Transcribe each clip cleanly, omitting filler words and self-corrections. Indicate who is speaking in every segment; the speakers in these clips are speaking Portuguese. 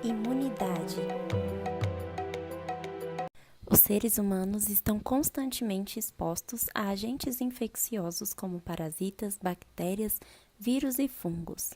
Speaker 1: Imunidade. Os seres humanos estão constantemente expostos a agentes infecciosos como parasitas, bactérias, vírus e fungos.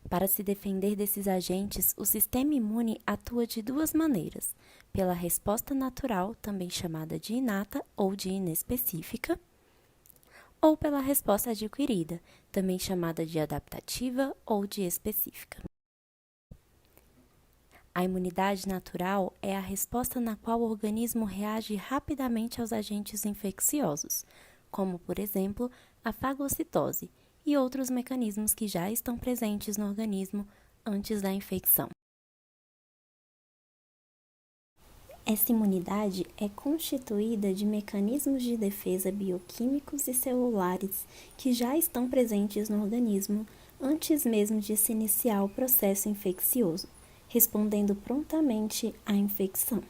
Speaker 1: Para se defender desses agentes, o sistema imune atua de duas maneiras: pela resposta natural, também chamada de inata ou de inespecífica, ou pela resposta adquirida, também chamada de adaptativa ou de específica. A imunidade natural é a resposta na qual o organismo reage rapidamente aos agentes infecciosos, como, por exemplo, a fagocitose e outros mecanismos que já estão presentes no organismo antes da infecção. Essa imunidade é constituída de mecanismos de defesa bioquímicos e celulares que já estão presentes no organismo antes mesmo de se iniciar o processo infeccioso, respondendo prontamente à infecção.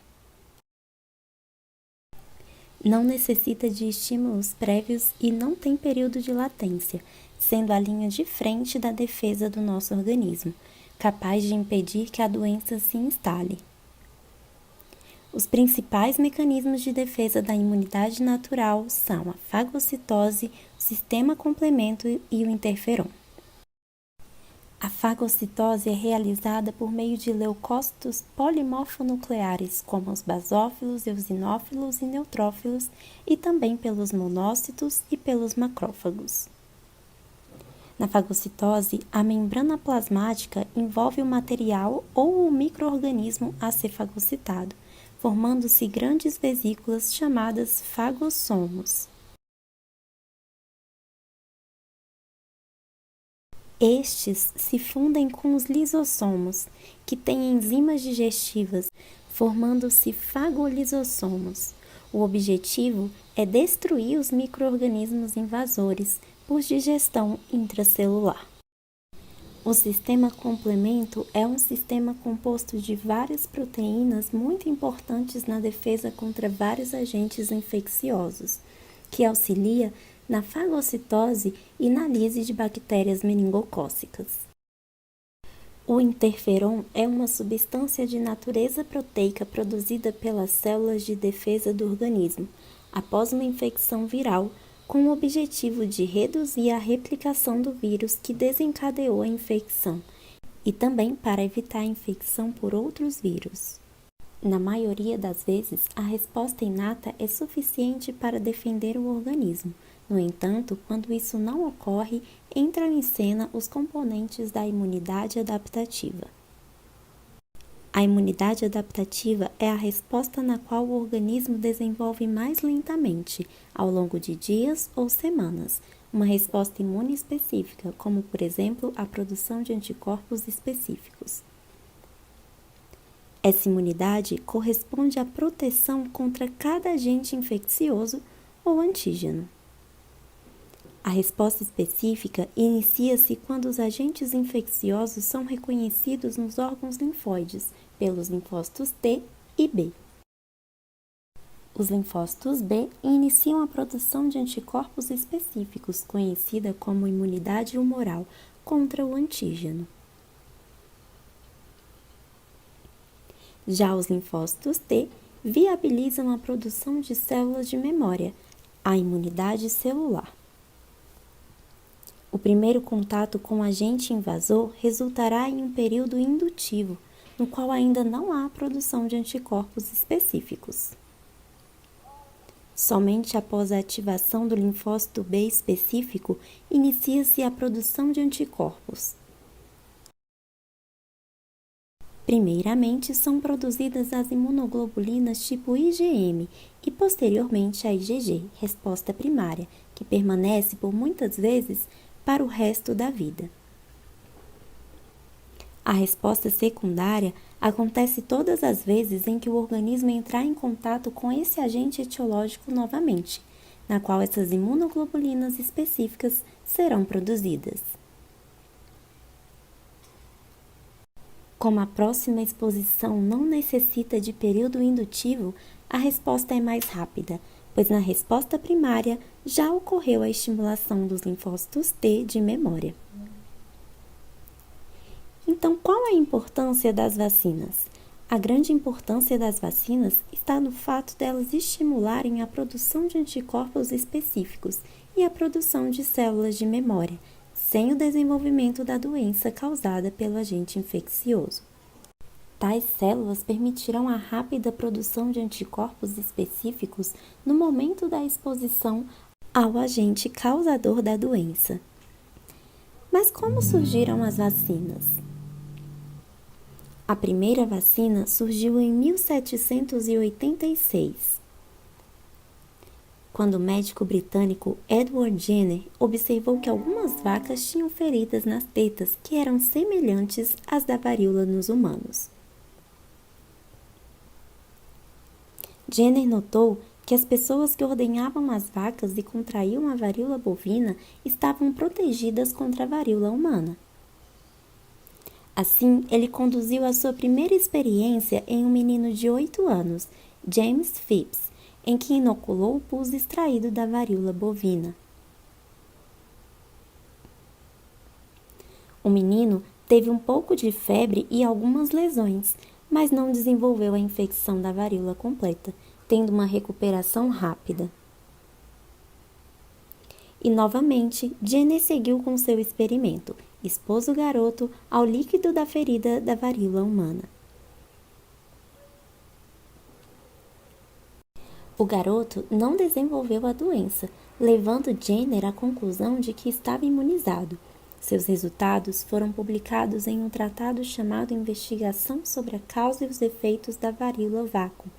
Speaker 1: Não necessita de estímulos prévios e não tem período de latência, sendo a linha de frente da defesa do nosso organismo, capaz de impedir que a doença se instale. Os principais mecanismos de defesa da imunidade natural são a fagocitose, o sistema complemento e o interferon. A fagocitose é realizada por meio de leucócitos polimorfonucleares, como os basófilos, eosinófilos e neutrófilos, e também pelos monócitos e pelos macrófagos. Na fagocitose, a membrana plasmática envolve o material ou o micro-organismo a ser fagocitado, formando-se grandes vesículas chamadas fagossomos. Estes se fundem com os lisossomos, que têm enzimas digestivas, formando-se fagolisossomos. O objetivo é destruir os micro-organismos invasores por digestão intracelular. O sistema complemento é um sistema composto de várias proteínas muito importantes na defesa contra vários agentes infecciosos, que auxilia na fagocitose e na lise de bactérias meningocócicas. O interferon é uma substância de natureza proteica produzida pelas células de defesa do organismo após uma infecção viral, com o objetivo de reduzir a replicação do vírus que desencadeou a infecção e também para evitar a infecção por outros vírus. Na maioria das vezes, a resposta inata é suficiente para defender o organismo. No entanto, quando isso não ocorre, entram em cena os componentes da imunidade adaptativa. A imunidade adaptativa é a resposta na qual o organismo desenvolve mais lentamente, ao longo de dias ou semanas, uma resposta imune específica, como, por exemplo, a produção de anticorpos específicos. Essa imunidade corresponde à proteção contra cada agente infeccioso ou antígeno. A resposta específica inicia-se quando os agentes infecciosos são reconhecidos nos órgãos linfóides pelos linfócitos T e B. Os linfócitos B iniciam a produção de anticorpos específicos, conhecida como imunidade humoral, contra o antígeno. Já os linfócitos T viabilizam a produção de células de memória, a imunidade celular. O primeiro contato com o agente invasor resultará em um período indutivo, no qual ainda não há produção de anticorpos específicos. Somente após a ativação do linfócito B específico, inicia-se a produção de anticorpos. Primeiramente, são produzidas as imunoglobulinas tipo IgM e, posteriormente, a IgG, resposta primária, que permanece por muitas vezes para o resto da vida. A resposta secundária acontece todas as vezes em que o organismo entrar em contato com esse agente etiológico novamente, na qual essas imunoglobulinas específicas serão produzidas. Como a próxima exposição não necessita de período indutivo, a resposta é mais rápida, pois na resposta primária já ocorreu a estimulação dos linfócitos T de memória. Então, qual a importância das vacinas? A grande importância das vacinas está no fato delas estimularem a produção de anticorpos específicos e a produção de células de memória, sem o desenvolvimento da doença causada pelo agente infeccioso. Tais células permitirão a rápida produção de anticorpos específicos no momento da exposição ao agente causador da doença. Mas como surgiram as vacinas? A primeira vacina surgiu em 1786, quando o médico britânico Edward Jenner observou que algumas vacas tinham feridas nas tetas que eram semelhantes às da varíola nos humanos. Jenner notou que as pessoas que ordenhavam as vacas e contraíam a varíola bovina estavam protegidas contra a varíola humana. Assim, ele conduziu a sua primeira experiência em um menino de 8 anos, James Phipps, em que inoculou o pus extraído da varíola bovina. O menino teve um pouco de febre e algumas lesões, mas não desenvolveu a infecção da varíola completa, tendo uma recuperação rápida. E novamente, Jenner seguiu com seu experimento, expôs o garoto ao líquido da ferida da varíola humana. O garoto não desenvolveu a doença, levando Jenner à conclusão de que estava imunizado. Seus resultados foram publicados em um tratado chamado Investigação sobre a Causa e os Efeitos da Varíola Vácuo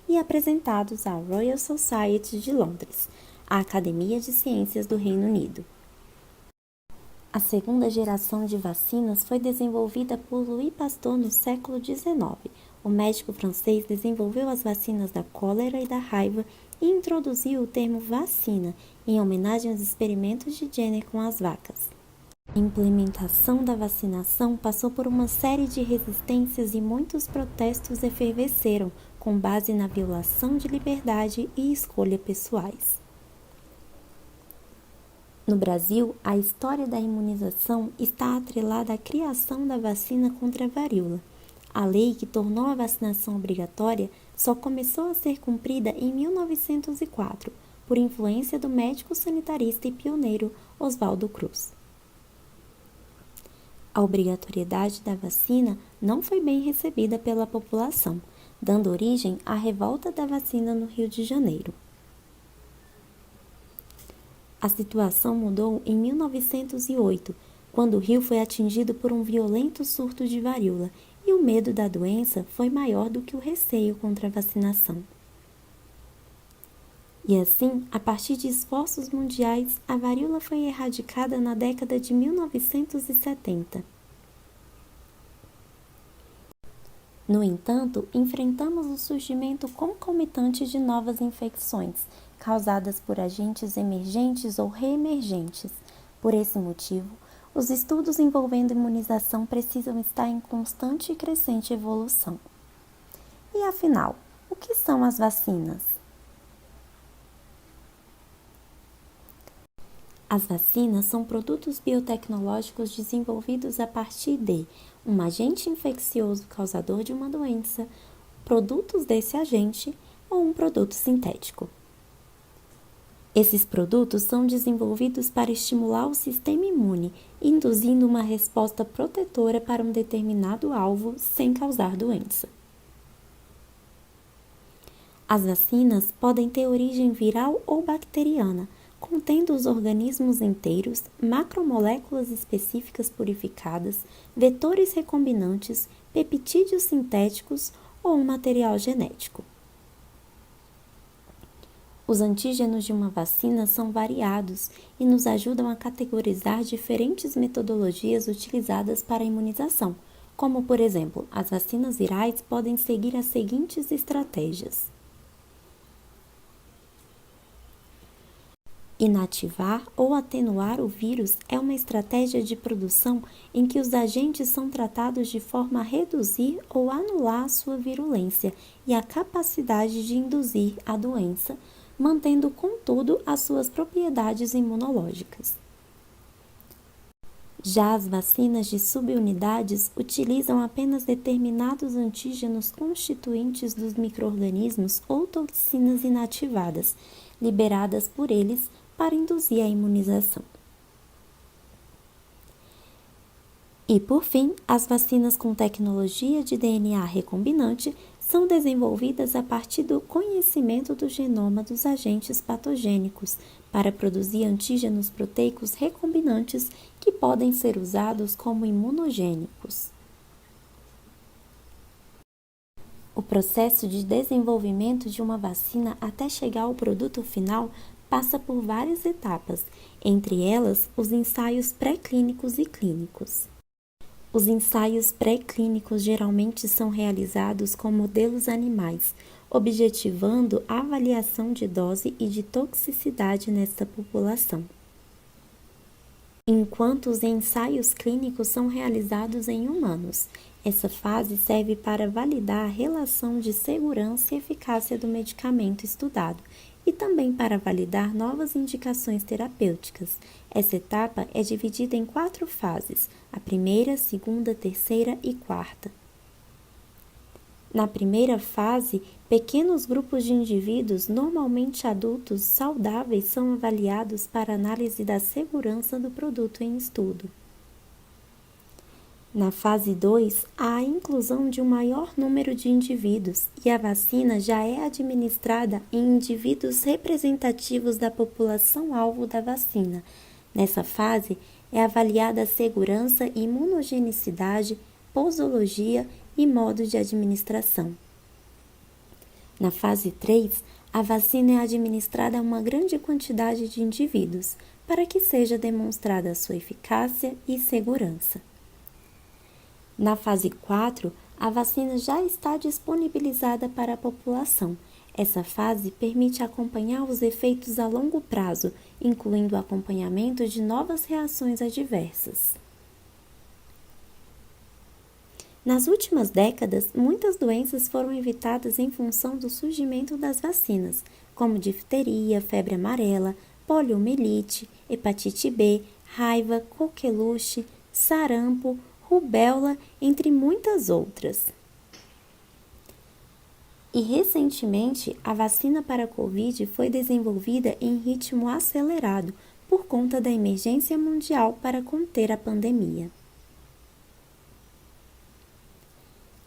Speaker 1: e apresentados à Royal Society de Londres, a Academia de Ciências do Reino Unido. A segunda geração de vacinas foi desenvolvida por Louis Pasteur no século XIX. O médico francês desenvolveu as vacinas da cólera e da raiva e introduziu o termo vacina em homenagem aos experimentos de Jenner com as vacas. A implementação da vacinação passou por uma série de resistências e muitos protestos efervesceram, com base na violação de liberdade e escolha pessoais. No Brasil, a história da imunização está atrelada à criação da vacina contra a varíola. A lei que tornou a vacinação obrigatória só começou a ser cumprida em 1904, por influência do médico sanitarista e pioneiro Oswaldo Cruz. A obrigatoriedade da vacina não foi bem recebida pela população, dando origem à revolta da vacina no Rio de Janeiro. A situação mudou em 1908, quando o Rio foi atingido por um violento surto de varíola e o medo da doença foi maior do que o receio contra a vacinação. E assim, a partir de esforços mundiais, a varíola foi erradicada na década de 1970. No entanto, enfrentamos o surgimento concomitante de novas infecções, causadas por agentes emergentes ou reemergentes. Por esse motivo, os estudos envolvendo imunização precisam estar em constante e crescente evolução. E afinal, o que são as vacinas? As vacinas são produtos biotecnológicos desenvolvidos a partir de um agente infeccioso causador de uma doença, produtos desse agente ou um produto sintético. Esses produtos são desenvolvidos para estimular o sistema imune, induzindo uma resposta protetora para um determinado alvo sem causar doença. As vacinas podem ter origem viral ou bacteriana, contendo os organismos inteiros, macromoléculas específicas purificadas, vetores recombinantes, peptídeos sintéticos ou um material genético. Os antígenos de uma vacina são variados e nos ajudam a categorizar diferentes metodologias utilizadas para a imunização, como, por exemplo, as vacinas virais podem seguir as seguintes estratégias: inativar ou atenuar o vírus é uma estratégia de produção em que os agentes são tratados de forma a reduzir ou anular a sua virulência e a capacidade de induzir a doença, mantendo, contudo, as suas propriedades imunológicas. Já as vacinas de subunidades utilizam apenas determinados antígenos constituintes dos micro-organismos ou toxinas inativadas, liberadas por eles para induzir a imunização. E, por fim, as vacinas com tecnologia de DNA recombinante são desenvolvidas a partir do conhecimento do genoma dos agentes patogênicos para produzir antígenos proteicos recombinantes que podem ser usados como imunogênicos. O processo de desenvolvimento de uma vacina até chegar ao produto final passa por várias etapas, entre elas os ensaios pré-clínicos e clínicos. Os ensaios pré-clínicos geralmente são realizados com modelos animais, objetivando a avaliação de dose e de toxicidade nesta população. Enquanto os ensaios clínicos são realizados em humanos, essa fase serve para validar a relação de segurança e eficácia do medicamento estudado e também para validar novas indicações terapêuticas. Essa etapa é dividida em 4 fases: a primeira, segunda, terceira e quarta. Na primeira fase, pequenos grupos de indivíduos, normalmente adultos, saudáveis, são avaliados para análise da segurança do produto em estudo. Na fase 2, há a inclusão de um maior número de indivíduos e a vacina já é administrada em indivíduos representativos da população-alvo da vacina. Nessa fase, é avaliada a segurança, imunogenicidade, posologia e modo de administração. Na fase 3, a vacina é administrada a uma grande quantidade de indivíduos, para que seja demonstrada a sua eficácia e segurança. Na fase 4, a vacina já está disponibilizada para a população. Essa fase permite acompanhar os efeitos a longo prazo, incluindo o acompanhamento de novas reações adversas. Nas últimas décadas, muitas doenças foram evitadas em função do surgimento das vacinas, como difteria, febre amarela, poliomielite, hepatite B, raiva, coqueluche, sarampo, rubéola, entre muitas outras. E recentemente, a vacina para a Covid foi desenvolvida em ritmo acelerado por conta da emergência mundial para conter a pandemia.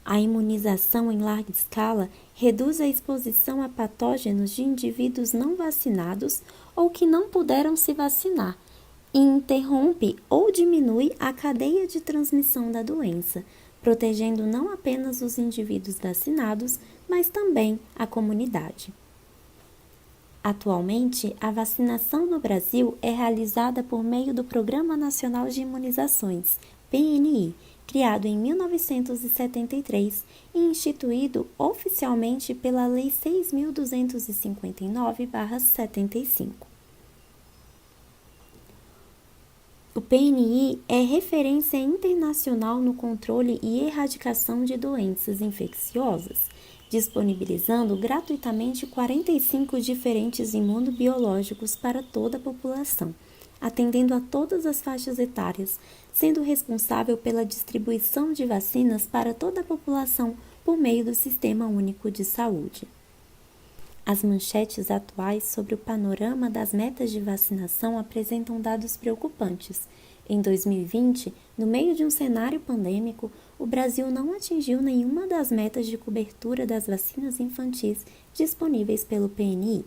Speaker 1: A imunização em larga escala reduz a exposição a patógenos de indivíduos não vacinados ou que não puderam se vacinar e interrompe ou diminui a cadeia de transmissão da doença, protegendo não apenas os indivíduos vacinados, mas também a comunidade. Atualmente, a vacinação no Brasil é realizada por meio do Programa Nacional de Imunizações, PNI, criado em 1973 e instituído oficialmente pela Lei 6.259/75. O PNI é referência internacional no controle e erradicação de doenças infecciosas, disponibilizando gratuitamente 45 diferentes imunobiológicos para toda a população, atendendo a todas as faixas etárias, sendo responsável pela distribuição de vacinas para toda a população por meio do Sistema Único de Saúde. As manchetes atuais sobre o panorama das metas de vacinação apresentam dados preocupantes. Em 2020, no meio de um cenário pandêmico, o Brasil não atingiu nenhuma das metas de cobertura das vacinas infantis disponíveis pelo PNI.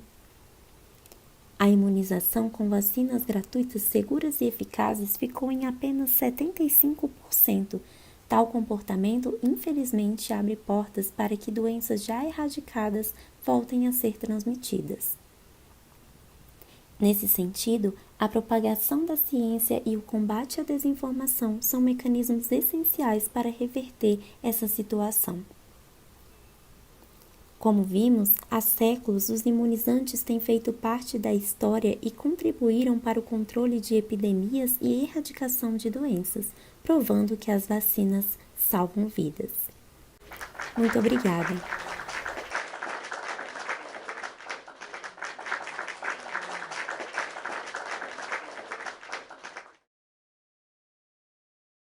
Speaker 1: A imunização com vacinas gratuitas, seguras e eficazes ficou em apenas 75%. Tal comportamento, infelizmente, abre portas para que doenças já erradicadas voltem a ser transmitidas. Nesse sentido, a propagação da ciência e o combate à desinformação são mecanismos essenciais para reverter essa situação. Como vimos, há séculos os imunizantes têm feito parte da história e contribuíram para o controle de epidemias e erradicação de doenças, provando que as vacinas salvam vidas. Muito obrigada!